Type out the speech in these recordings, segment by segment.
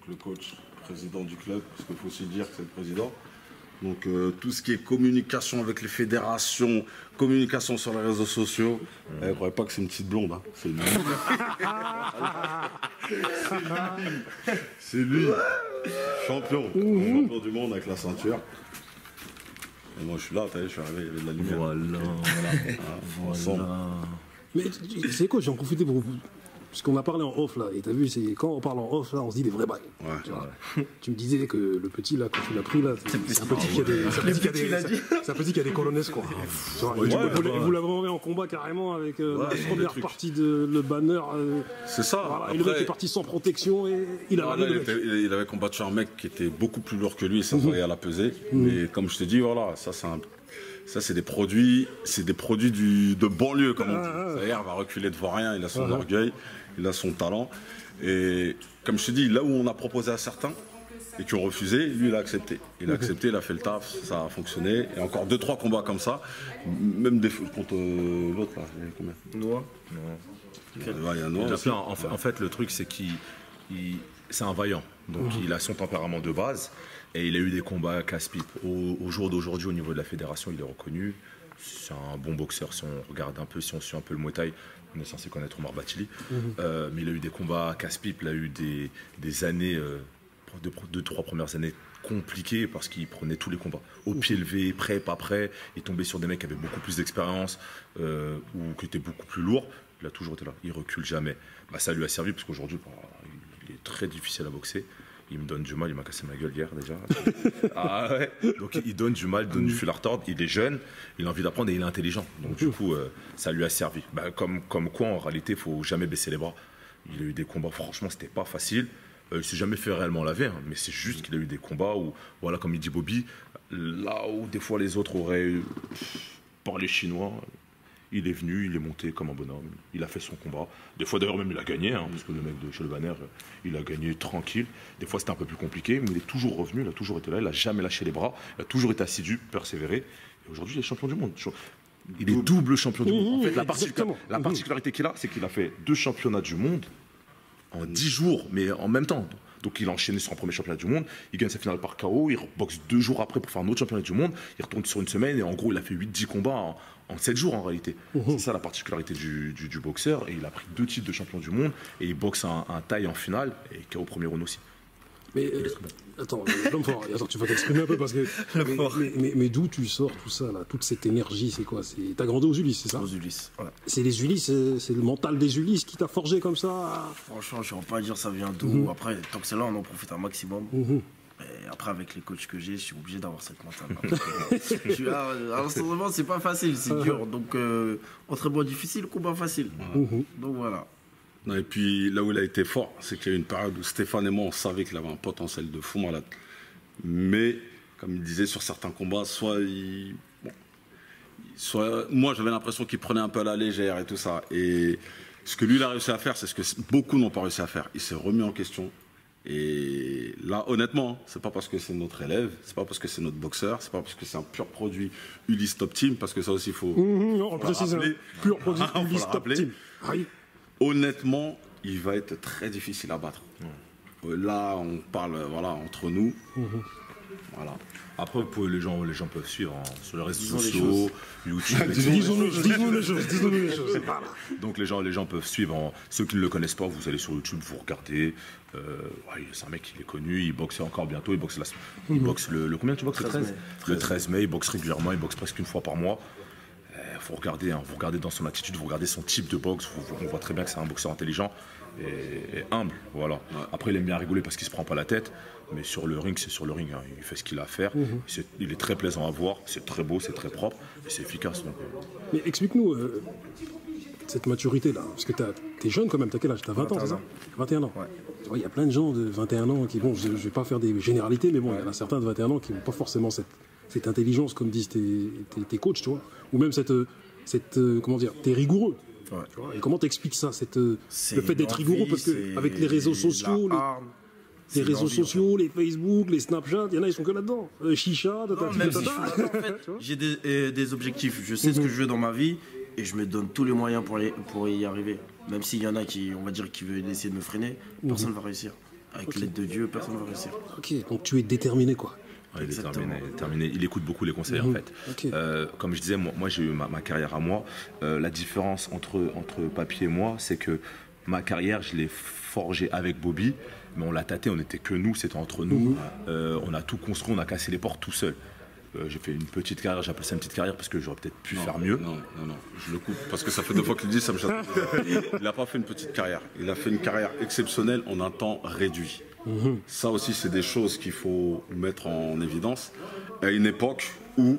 le coach, président du club, parce qu'il faut aussi dire que c'est le président. Donc tout ce qui est communication avec les fédérations, communication sur les réseaux sociaux, ne croyez pas que c'est une petite blonde, hein. C'est lui. C'est lui, champion du monde avec la ceinture. Et moi je suis là, je suis arrivé, il y avait de la lumière. Voilà. Mais c'est quoi, j'en profitais pour vous. Parce qu'on a parlé en off là, et t'as vu, quand on parle en off là, on se dit des vrais bails. Tu me disais que le petit là, quand tu l'as pris là, c'est un petit qui a des colonnes quoi. Vous l'avez envoyé en combat carrément avec la première partie de le banner. C'est ça. Voilà, et le mec est parti sans protection et il avait combattu un mec qui était beaucoup plus lourd que lui, et ça voyait à la pesée. Mais comme je te dis, voilà, ça c'est des produits de banlieue, comme on dit. C'est-à-dire, il va reculer devant rien, il a son orgueil, il a son talent. Et comme je te dis, là où on a proposé à certains et qui ont refusé, lui il a accepté. Il a accepté, il a fait le taf, ça a fonctionné. Et encore 2-3 combats comme ça, même des contre l'autre là, il y a combien? Noah. Il y a Noah. En fait, le truc c'est c'est un vaillant. Donc il a son tempérament de base. Et il a eu des combats casse-pipe. Au jour d'aujourd'hui, au niveau de la fédération, il est reconnu. C'est un bon boxeur. Si on regarde un peu, si on suit un peu le Muay Thai, on est censé connaître Omar Batili. Mais il a eu des combats casse-pipe. Il a eu des années, 2-3 premières années compliquées parce qu'il prenait tous les combats. Au pied levé, prêt, pas prêt. Il tombait sur des mecs qui avaient beaucoup plus d'expérience ou qui étaient beaucoup plus lourds. Il a toujours été là. Il recule jamais. Ça lui a servi parce qu'aujourd'hui, il est très difficile à boxer. Il me donne du mal, il m'a cassé ma gueule hier déjà. Donc il donne du mal, il donne du fil à retordre. Il est jeune, il a envie d'apprendre et il est intelligent. Donc du coup, ça lui a servi. Comme quoi, en réalité, il ne faut jamais baisser les bras. Il a eu des combats, franchement, c'était pas facile. Il ne s'est jamais fait réellement laver, mais c'est juste qu'il a eu des combats où, voilà, comme il dit Bobby, là où des fois les autres auraient parlé chinois. Il est venu, il est monté comme un bonhomme, il a fait son combat. Des fois d'ailleurs même il a gagné, parce que le mec de chez le Banner, il a gagné tranquille. Des fois c'était un peu plus compliqué, mais il est toujours revenu, il a toujours été là, il n'a jamais lâché les bras, il a toujours été assidu, persévéré. Et aujourd'hui il est champion du monde. Il est double champion du monde. En fait, la particularité qu'il a, c'est qu'il a fait 2 championnats du monde en 10 jours, mais en même temps. Donc il a enchaîné sur un premier championnat du monde, il gagne sa finale par KO, il boxe 2 jours après pour faire un autre championnat du monde, il retourne sur une semaine et en gros il a fait 8-10 combats en 7 jours en réalité. C'est ça la particularité du boxeur, et il a pris 2 titres de champion du monde et il boxe un Thaï en finale et KO au premier round aussi. Mais attends, l'homme fort, attends, tu vas t'exprimer un peu parce que. Mais d'où tu sors tout ça là, toute cette énergie, c'est quoi? T'as grandi aux Ulysses, c'est ça? Aux Ulysses, voilà. C'est les Ulysses, c'est le mental des Ulysses qui t'a forgé comme ça? Franchement, je ne saurais pas dire ça vient d'où. Après, tant que c'est là, on en profite un maximum. Et après, avec les coachs que j'ai, je suis obligé d'avoir cette mentale. Alors, vraiment, c'est pas facile, c'est dur. Donc, entraînement difficile, combat facile. Donc voilà. Et puis là où il a été fort, c'est qu'il y a eu une période où Stéphane et moi, on savait qu'il avait un potentiel de fou malade. Mais, comme il disait, sur certains combats, moi j'avais l'impression qu'il prenait un peu à la légère et tout ça. Et ce que lui il a réussi à faire, c'est ce que beaucoup n'ont pas réussi à faire. Il s'est remis en question. Et là, honnêtement, c'est pas parce que c'est notre élève, c'est pas parce que c'est notre boxeur, c'est pas parce que c'est un pur produit Ulysse Top Team, parce que ça aussi, il faut. On précise, pur produit Ulysse Top Team. Honnêtement, il va être très difficile à battre. Là, on parle entre nous. Voilà. Après, les gens peuvent suivre sur les réseaux sociaux, YouTube. Disons-nous les choses. Donc les gens peuvent suivre. Ceux qui ne le connaissent pas, vous allez sur YouTube, vous regardez. C'est un mec qui est connu, il boxe encore bientôt. Il boxe le combien tu boxes? Le 13 mai. Il boxe régulièrement, il boxe presque une fois par mois. Faut regarder, vous regardez dans son attitude, vous regardez son type de boxe, on voit très bien que c'est un boxeur intelligent et humble, voilà. Après, il aime bien rigoler parce qu'il se prend pas la tête, mais sur le ring, c'est sur le ring, hein. Il fait ce qu'il a à faire. Il est très plaisant à voir, c'est très beau, c'est très propre et c'est efficace. Donc, Mais explique-nous cette maturité-là, parce que t'es jeune quand même, t'as quel âge? T'as 20 ans, c'est ça? 21 ans. Il y a plein de gens de 21 ans qui, bon, je vais pas faire des généralités, mais bon, il y en a certains de 21 ans qui n'ont pas forcément cette intelligence, comme disent tes coachs, tu vois, ou même comment dire, t'es rigoureux. Tu vois, et comment t'expliques ça, le fait d'être rigoureux, parce que avec les réseaux sociaux, les Facebook, les Snapchat, il y en a, ils sont que là-dedans. Chicha, j'ai des objectifs, je sais ce que je veux dans ma vie et je me donne tous les moyens pour y arriver. Même s'il y en a qui, on va dire, qui veulent essayer de me freiner, personne ne va réussir. Avec l'aide de Dieu, personne ne va réussir. Ok, donc tu es déterminé, quoi. Ouais, il est déterminé. Il écoute beaucoup les conseils, en fait. Okay. Comme je disais, moi j'ai eu ma carrière à moi. La différence entre Papy et moi, c'est que ma carrière, je l'ai forgée avec Bobby, mais on l'a tâté, on n'était que nous, c'était entre nous. On a tout construit, on a cassé les portes tout seul. J'ai fait une petite carrière, j'appelle ça une petite carrière parce que j'aurais peut-être pu faire mieux. Non, je le coupe parce que ça fait 2 fois qu'il le dit, ça me chatte. Il n'a pas fait une petite carrière, il a fait une carrière exceptionnelle en un temps réduit. Ça aussi, c'est des choses qu'il faut mettre en évidence. À une époque où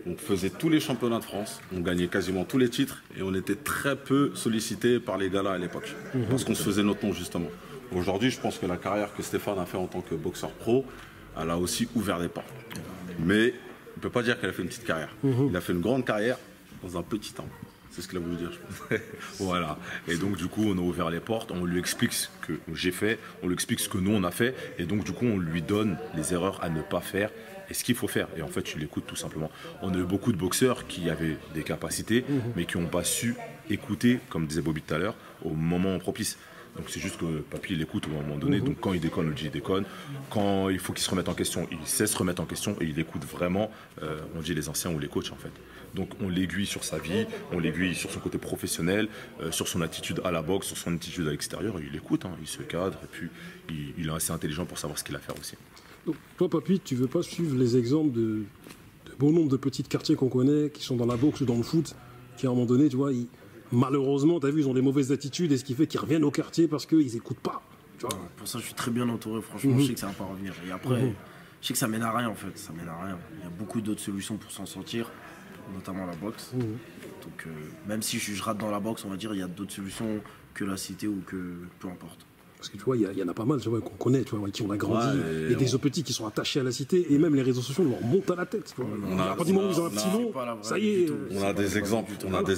on faisait tous les championnats de France, on gagnait quasiment tous les titres et on était très peu sollicité par les gars-là à l'époque parce qu'on se faisait notre nom justement. Aujourd'hui, je pense que la carrière que Stéphane a fait en tant que boxeur pro, elle a aussi ouvert des portes. Mais on ne peut pas dire qu'elle a fait une petite carrière. Il a fait une grande carrière dans un petit temps. C'est ce qu'il a voulu dire, je pense. Voilà. Et donc, du coup, on a ouvert les portes, on lui explique ce que j'ai fait, on lui explique ce que nous, on a fait. Et donc, du coup, on lui donne les erreurs à ne pas faire et ce qu'il faut faire. Et en fait, tu l'écoutes tout simplement. On a eu beaucoup de boxeurs qui avaient des capacités, mais qui n'ont pas su écouter, comme disait Bobby tout à l'heure, au moment propice. Donc c'est juste que Papy il écoute au moment donné, donc quand il déconne, on le dit il déconne. Quand il faut qu'il se remette en question, il sait se remettre en question et il écoute vraiment, on dit les anciens ou les coachs en fait. Donc on l'aiguille sur sa vie, on l'aiguille sur son côté professionnel, sur son attitude à la boxe, sur son attitude à l'extérieur, et il écoute, il se cadre et puis il est assez intelligent pour savoir ce qu'il a à faire aussi. Donc toi Papy, tu veux pas suivre les exemples de bon nombre de petits quartiers qu'on connaît, qui sont dans la boxe ou dans le foot, qui à un moment donné, tu vois, malheureusement, tu as vu, ils ont des mauvaises attitudes et ce qui fait qu'ils reviennent au quartier parce qu'ils n'écoutent pas. Tu vois. Pour ça, je suis très bien entouré. Franchement, je sais que ça va pas revenir. Et après, je sais que ça mène à rien en fait. Ça mène à rien. Il y a beaucoup d'autres solutions pour s'en sortir, notamment la boxe. Donc, même si je rate dans la boxe, on va dire, il y a d'autres solutions que la cité ou que peu importe. Parce que tu vois, il y en a pas mal, tu vois, qu'on connaît, tu vois, qui ont grandi, et des petits qui sont attachés à la cité, et même les réseaux sociaux leur montent à la tête. Tu vois. À partir du moment où ils ont un petit nom, ça y est. On a des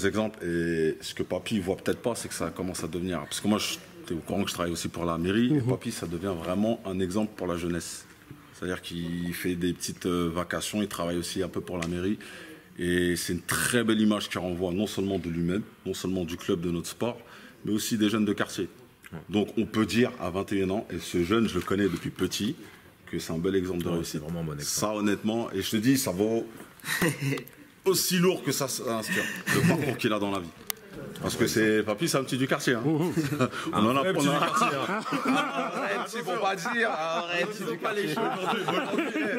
exemples, et ce que Papy voit peut-être pas, c'est que ça commence à devenir. Parce que moi, tu es au courant que je travaille aussi pour la mairie, et Papy, ça devient vraiment un exemple pour la jeunesse. C'est-à-dire qu'il fait des petites vacations, il travaille aussi un peu pour la mairie, et c'est une très belle image qu'il renvoie non seulement de lui-même, non seulement du club de notre sport, mais aussi des jeunes de quartier. Donc on peut dire à 21 ans, et ce jeune, je le connais depuis petit, que c'est un bel exemple de réussite. C'est vraiment un bon exemple. Ça, honnêtement, et je te dis, ça vaut aussi lourd que ça inspire, le parcours qu'il a dans la vie. Parce que c'est Papy, c'est un petit du quartier. Hein. On en a petit du quartier. Arrête, ils vont pas dire. Arrête, ils vont pas les choses.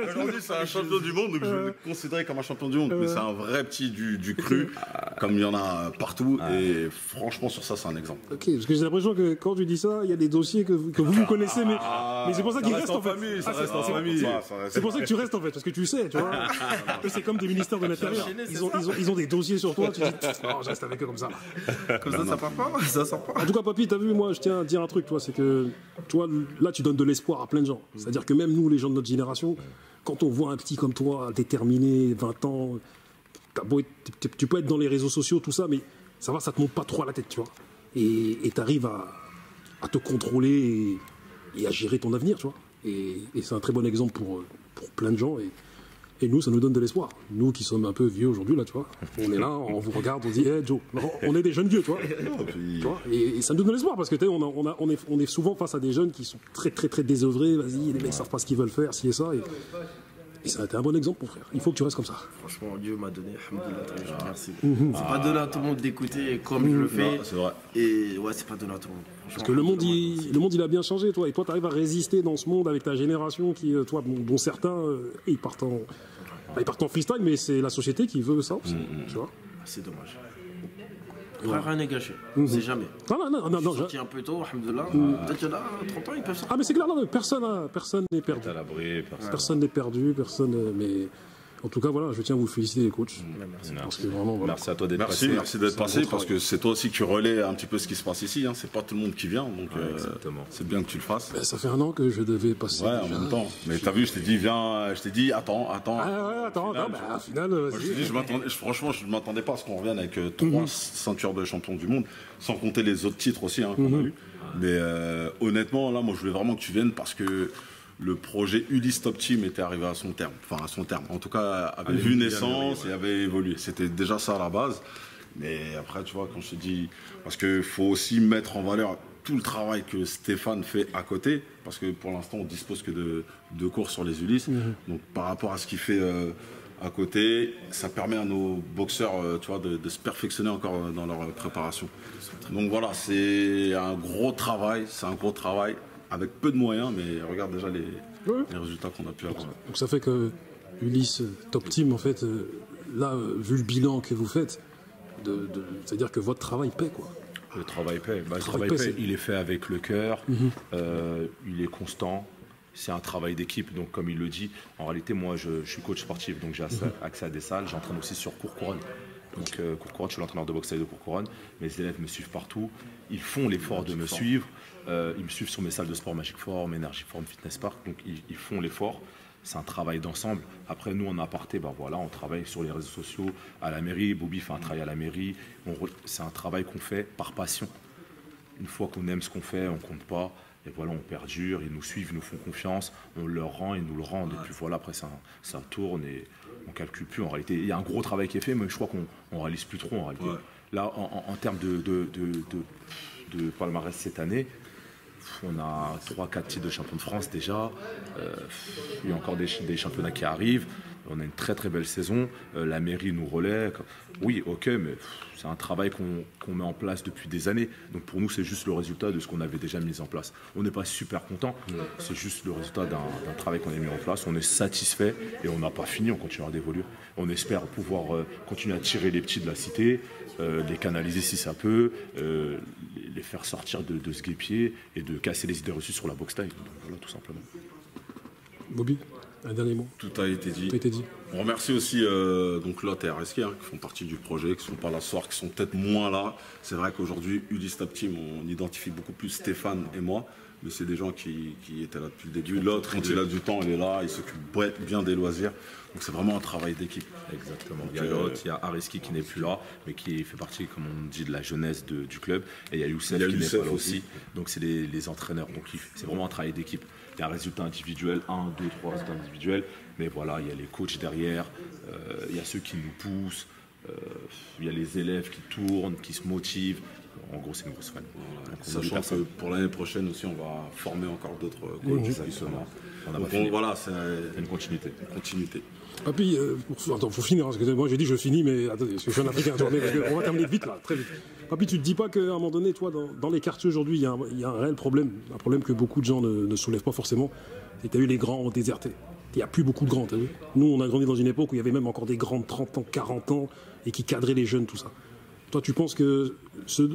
Aujourd'hui, c'est un champion du monde, donc je vais le considérer comme un champion du monde. Mais c'est un vrai petit du cru, comme il y en a partout. Et franchement, sur ça, c'est un exemple. Ok, parce que j'ai l'impression que quand tu dis ça, il y a des dossiers que vous connaissez, mais c'est pour ça qu'il reste en fait. C'est pour ça que tu restes en fait, parce que tu sais, tu vois. C'est comme des ministères de l'Intérieur. Ils ont des dossiers sur toi, tu dis, oh, je reste avec eux comme ça. Comme ça part pas, ça sort pas. En tout cas, Papy, t'as vu, moi, je tiens à dire un truc, toi, c'est que, toi, là, tu donnes de l'espoir à plein de gens. C'est-à-dire que même nous, les gens de notre génération, quand on voit un petit comme toi, déterminé, 20 ans, tu peux être dans les réseaux sociaux, tout ça, mais ça va, ça te monte pas trop à la tête, tu vois. Et t'arrives à te contrôler et à gérer ton avenir, tu vois. Et c'est un très bon exemple pour plein de gens. Et nous, ça nous donne de l'espoir. Nous qui sommes un peu vieux aujourd'hui, là, tu vois. On est là, on vous regarde, on dit, hey, Joe, on est des jeunes vieux, tu vois. Tu vois, et ça nous donne de l'espoir parce que on est souvent face à des jeunes qui sont très, très, très désœuvrés. Vas-y, les mecs savent pas ce qu'ils veulent faire, ci et ça. Et ça a été un bon exemple, mon frère. Il faut que tu restes comme ça. Franchement, Dieu m'a donné. Merci. C'est pas donné à tout le monde d'écouter comme je le fais. C'est vrai. Et ouais, c'est pas donné à tout le monde. Parce que le monde, il a bien changé, toi. Et toi, tu arrives à résister dans ce monde avec ta génération qui, toi, dont certains, ils partent en freestyle, mais c'est la société qui veut ça aussi. Tu vois. C'est dommage. Après, rien n'est gâché. On sait jamais. Non. Je suis sorti un peu tôt, alhamdoulilah. Peut-être qu'il y en a 30 ans, ils peuvent sortir. Ah, mais c'est clair, non, personne n'est perdu. À l'abri, Personne n'est perdu, mais en tout cas, voilà, je tiens à vous féliciter, les coachs. Merci. Parce que vraiment, voilà. Merci à toi d'être passé. Merci d'être passé, parce que c'est toi aussi qui relais un petit peu ce qui se passe ici. Hein. C'est pas tout le monde qui vient, donc c'est bien que tu le fasses. Ben, ça fait 1 an que je devais passer. Ouais, en même temps. Mais t'as vu, je t'ai dit, viens, je t'ai dit, attends. Ah ouais, attends, au final, Moi, je te dis, franchement, je ne m'attendais pas à ce qu'on revienne avec 3 ceintures de champion du monde, sans compter les autres titres aussi qu'on a eu. Mais honnêtement, là, moi, je voulais vraiment que tu viennes parce que le projet Ulysse Top Team était arrivé à son terme. Enfin, à son terme. En tout cas, avait vu naissance et avait évolué. C'était déjà ça à la base. Mais après, tu vois, quand je te dis... Parce qu'il faut aussi mettre en valeur tout le travail que Stéphane fait à côté, parce que pour l'instant, on dispose que de cours sur les Ulysses. Donc, par rapport à ce qu'il fait à côté, ça permet à nos boxeurs tu vois, de se perfectionner encore dans leur préparation. Donc voilà, c'est un gros travail, avec peu de moyens, mais regarde déjà les résultats qu'on a pu avoir. Donc ça fait que Ulysse Top Team, en fait, là, vu le bilan que vous faites, c'est-à-dire que votre travail paie, quoi. Le travail paie. Le travail paie. Il est fait avec le cœur, il est constant. C'est un travail d'équipe, donc comme il le dit, en réalité, moi, je suis coach sportif, donc j'ai accès à des salles. J'entraîne aussi sur Courcouronne. Donc, Courcouronne, je suis l'entraîneur de boxe de Courcouronne. Mes élèves me suivent partout. Ils font l'effort de me suivre. Ils me suivent sur mes salles de sport Magic Form, Energy Form, Fitness Park. Donc, ils font l'effort. C'est un travail d'ensemble. Après, nous, en aparté, on travaille sur les réseaux sociaux, à la mairie. Bobby fait un travail à la mairie. C'est un travail qu'on fait par passion. Une fois qu'on aime ce qu'on fait, on ne compte pas. Et voilà, on perdure, ils nous suivent, ils nous font confiance, on leur rend, ils nous le rendent. Et puis voilà, après ça tourne et on ne calcule plus. En réalité, il y a un gros travail qui est fait, mais je crois qu'on ne réalise plus trop en réalité. Ouais. Là, en termes de palmarès cette année, on a 3-4 titres de champion de France déjà. Il y a encore des championnats qui arrivent. On a une très très belle saison. La mairie nous relaie. Oui, ok, mais c'est un travail qu'on met en place depuis des années. Donc pour nous, c'est juste le résultat de ce qu'on avait déjà mis en place. On n'est pas super content. C'est juste le résultat d'un travail qu'on a mis en place. On est satisfait et on n'a pas fini. On continuera d'évoluer. On espère pouvoir continuer à tirer les petits de la cité, les canaliser si ça peut, les faire sortir de ce guépier et de casser les idées reçues sur la boxe taille. Donc voilà, tout simplement. Bobby, un dernier mot. Tout a été dit. On remercie aussi donc Lot et RSK qui font partie du projet, qui ne sont pas là ce soir, qui sont peut-être moins là. C'est vrai qu'aujourd'hui, Ulysse Top Team, on identifie beaucoup plus Stéphane et moi, mais c'est des gens qui étaient là depuis le début. L'autre, quand il a du temps, il est là, il s'occupe bien des loisirs. Donc c'est vraiment un travail d'équipe. Exactement. Il y a Lot, il y a Ariski qui n'est plus là, mais qui fait partie, comme on dit, de la jeunesse du club. Et il y a Youssef qui n'est pas là aussi. Donc c'est les entraîneurs. Donc c'est vraiment un travail d'équipe. Il y a un résultat individuel, 1, 2, 3 résultats individuels. Mais voilà, il y a les coachs derrière, il y a ceux qui nous poussent, il y a les élèves qui tournent, qui se motivent. En gros, c'est une grosse famille. Sachant que pour l'année prochaine aussi, on va former encore d'autres coachs. Exactement. Voilà, c'est une continuité. Papy, faut finir, parce que moi j'ai dit je finis, mais attendez, parce que je suis un Africain, on va terminer vite là, très vite. Papy, tu te dis pas qu'à un moment donné, toi, dans les quartiers aujourd'hui, il y a un réel problème, un problème que beaucoup de gens ne soulèvent pas forcément, c'est que tu as eu les grands ont déserté. Il n'y a plus beaucoup de grands, t'as vu. Nous, on a grandi dans une époque où il y avait même encore des grands de 30 ans, 40 ans, et qui cadraient les jeunes, tout ça. Toi, tu penses que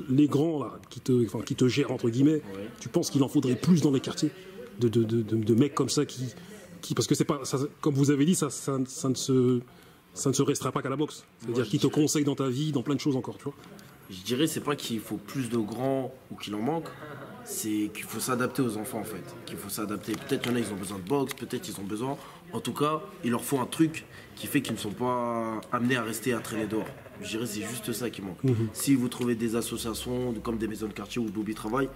les grands là, qui te gèrent, entre guillemets, tu penses qu'il en faudrait plus dans les quartiers de mecs comme ça qui parce que c'est pas, ça, comme vous avez dit, ça ne se restera pas qu'à la boxe. C'est-à-dire qui te conseille dans ta vie, dans plein de choses encore, tu vois. Je dirais, c'est pas qu'il faut plus de grands ou qu'il en manque, c'est qu'il faut s'adapter aux enfants en fait. Qu'il faut s'adapter. Peut-être qu'il y en a, ils ont besoin de boxe, peut-être qu'ils ont besoin. En tout cas, il leur faut un truc qui fait qu'ils ne sont pas amenés à rester à traîner dehors. Je dirais, c'est juste ça qui manque. Si vous trouvez des associations comme des maisons de quartier où Bobby travaille,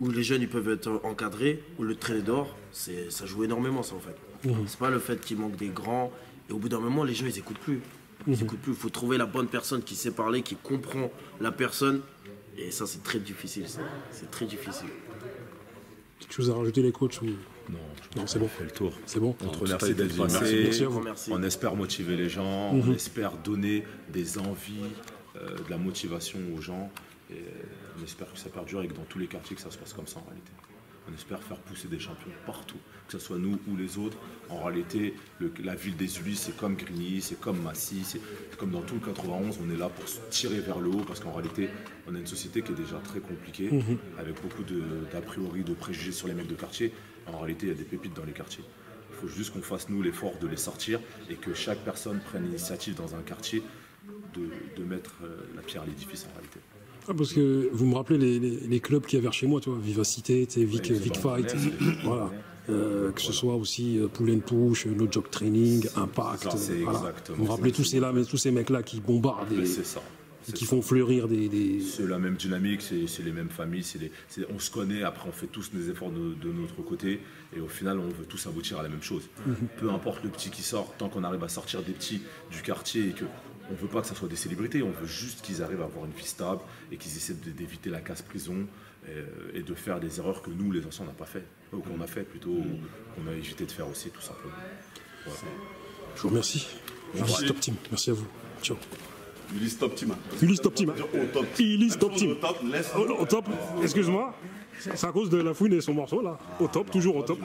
où les jeunes ils peuvent être encadrés, où le traîner dehors, ça joue énormément ça en fait. C'est pas le fait qu'il manque des grands, et au bout d'un moment, les gens ils écoutent plus. Il faut trouver la bonne personne qui sait parler, qui comprend la personne. Et ça, c'est très difficile. C'est très difficile. Quelque chose à rajouter, les coachs ou... Non, c'est bon. On fait le tour. C'est bon. On te remercie d'être passé. Merci à vous. On espère motiver les gens. On espère donner des envies, de la motivation aux gens. Et on espère que ça perdure et que dans tous les quartiers, que ça se passe comme ça en réalité. On espère faire pousser des champions partout, que ce soit nous ou les autres. En réalité, la ville des Ulysses, c'est comme Grigny, c'est comme Massy, c'est comme dans tout le 91, on est là pour se tirer vers le haut parce qu'en réalité, on a une société qui est déjà très compliquée, avec beaucoup d'a priori, de préjugés sur les mecs de quartier. En réalité, il y a des pépites dans les quartiers. Il faut juste qu'on fasse, nous, l'effort de les sortir et que chaque personne prenne l'initiative dans un quartier de mettre la pierre à l'édifice en réalité. Parce que vous me rappelez les clubs qu'il y avait chez moi, tu vois, Vivacité, Vic Fight, voilà. Que ce soit aussi Pull and Push, No Job Training, Impact. Voilà. Vous me rappelez tous ces mecs-là qui bombardent et qui font fleurir des... C'est la même dynamique, c'est les mêmes familles, on se connaît, après on fait tous nos efforts de notre côté et au final on veut tous aboutir à la même chose. Peu importe le petit qui sort, tant qu'on arrive à sortir des petits du quartier et que on ne veut pas que ça soit des célébrités, on veut juste qu'ils arrivent à avoir une vie stable et qu'ils essaient d'éviter la casse-prison. et de faire des erreurs que nous, les anciens, on n'a pas fait. Ou qu'on a fait plutôt, qu'on a évité de faire aussi, tout simplement. Voilà. Je vous remercie. Ulysse Top Team. Merci à vous. Ciao. Ulysse Top Team. Ulysse Top Team. Ulysse Top Team. Au Au top, excuse-moi. C'est à cause de la fouine et son morceau là. Au top, toujours au top.